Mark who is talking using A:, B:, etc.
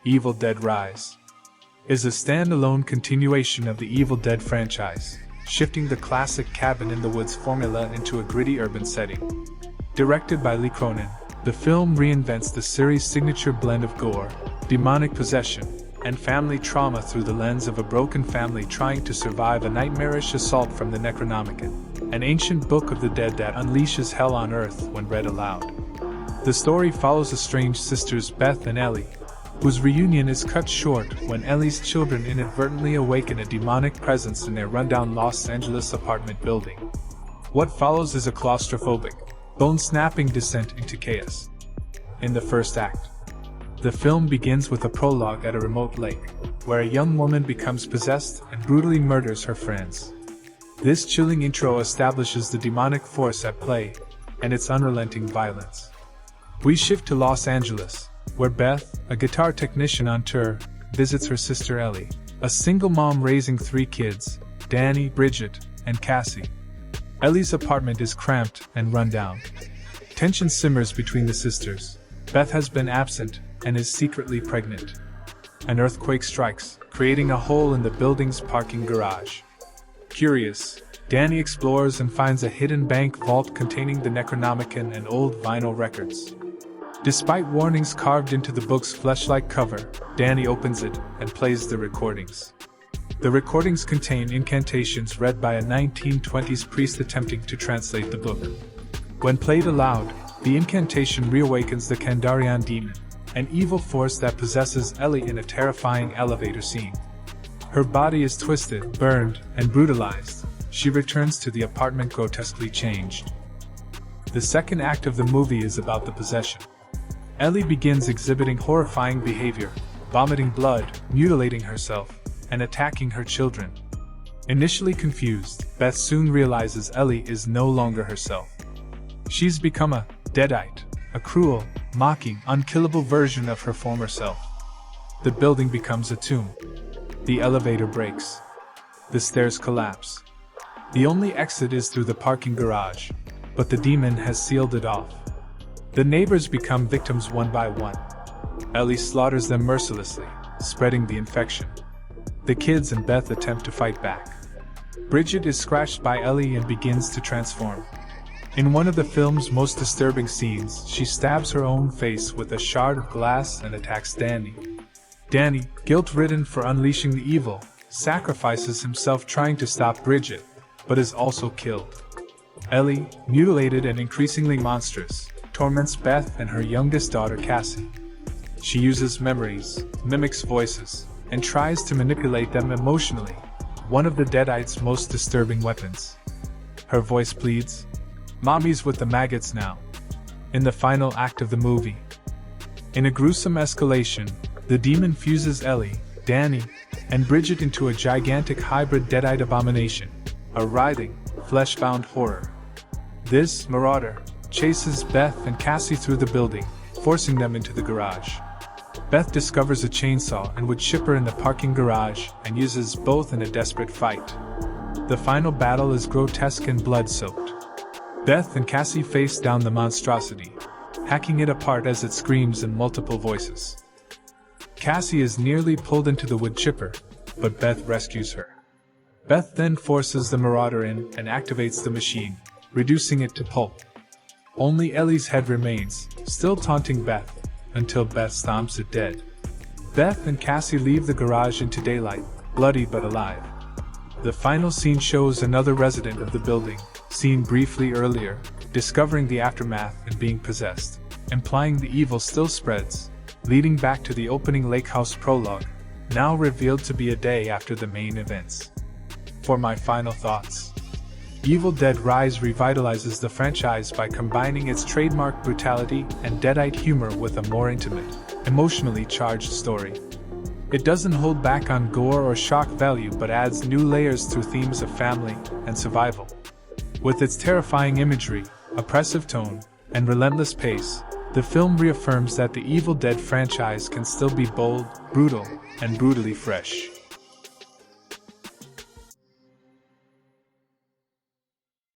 A: Evil Dead Rise is a standalone continuation of the Evil Dead franchise, shifting the classic cabin-in-the-woods formula into a gritty urban setting. Directed by Lee Cronin, the film reinvents the series' signature blend of gore, demonic possession, and family trauma through the lens of a broken family trying to survive a nightmarish assault from the Necronomicon, an ancient book of the dead that unleashes hell on Earth when read aloud. The story follows estranged sisters Beth and Ellie, whose reunion is cut short when Ellie's children inadvertently awaken a demonic presence in their rundown Los Angeles apartment building. What follows is a claustrophobic, bone-snapping descent into chaos. In the first act, the film begins with a prologue at a remote lake, where a young woman becomes possessed and brutally murders her friends. This chilling intro establishes the demonic force at play and its unrelenting violence. We shift to Los Angeles, where Beth, a guitar technician on tour, visits her sister Ellie, a single mom raising 3 kids, Danny, Bridget, and Cassie. Ellie's apartment is cramped and run down. Tension simmers between the sisters. Beth has been absent and is secretly pregnant. An earthquake strikes, creating a hole in the building's parking garage. Curious, Danny explores and finds a hidden bank vault containing the Necronomicon and old vinyl records. Despite warnings carved into the book's flesh-like cover, Danny opens it and plays the recordings. The recordings contain incantations read by a 1920s priest attempting to translate the book. When played aloud, the incantation reawakens the Kandarian demon, an evil force that possesses Ellie in a terrifying elevator scene. Her body is twisted, burned, and brutalized. She returns to the apartment grotesquely changed. The second act of the movie is about the possession. Ellie begins exhibiting horrifying behavior, vomiting blood, mutilating herself, and attacking her children. Initially confused, Beth soon realizes Ellie is no longer herself. She's become a deadite, a cruel, mocking, unkillable version of her former self. The building becomes a tomb. The elevator breaks. The stairs collapse. The only exit is through the parking garage, but the demon has sealed it off. The neighbors become victims one by one. Ellie slaughters them mercilessly, spreading the infection. The kids and Beth attempt to fight back. Bridget is scratched by Ellie and begins to transform. In one of the film's most disturbing scenes, she stabs her own face with a shard of glass and attacks Danny. Danny, guilt-ridden for unleashing the evil, sacrifices himself trying to stop Bridget, but is also killed. Ellie, mutilated and increasingly monstrous, torments Beth and her youngest daughter Cassie. She uses memories, mimics voices, and tries to manipulate them emotionally, one of the deadites' most disturbing weapons. Her voice pleads, "Mommy's with the maggots now." In the final act of the movie, in a gruesome escalation, the demon fuses Ellie, Danny, and Bridget into a gigantic hybrid deadite abomination, a writhing, flesh-bound horror. This marauder chases Beth and Cassie through the building, forcing them into the garage. Beth discovers a chainsaw and would chip her in the parking garage and uses both in a desperate fight. The final battle is grotesque and blood-soaked. Beth and Cassie face down the monstrosity, hacking it apart as it screams in multiple voices. Cassie is nearly pulled into the wood chipper, but Beth rescues her. Beth then forces the marauder in and activates the machine, reducing it to pulp. Only Ellie's head remains, still taunting Beth, until Beth stomps it dead. Beth and Cassie leave the garage into daylight, bloody but alive. The final scene shows another resident of the building, seen briefly earlier, discovering the aftermath and being possessed, implying the evil still spreads, leading back to the opening lake house prologue, now revealed to be a day after the main events. For my final thoughts, Evil Dead Rise revitalizes the franchise by combining its trademark brutality and deadite humor with a more intimate, emotionally charged story. It doesn't hold back on gore or shock value but adds new layers through themes of family and survival. With its terrifying imagery, oppressive tone, and relentless pace, the film reaffirms that the Evil Dead franchise can still be bold, brutal, and brutally fresh.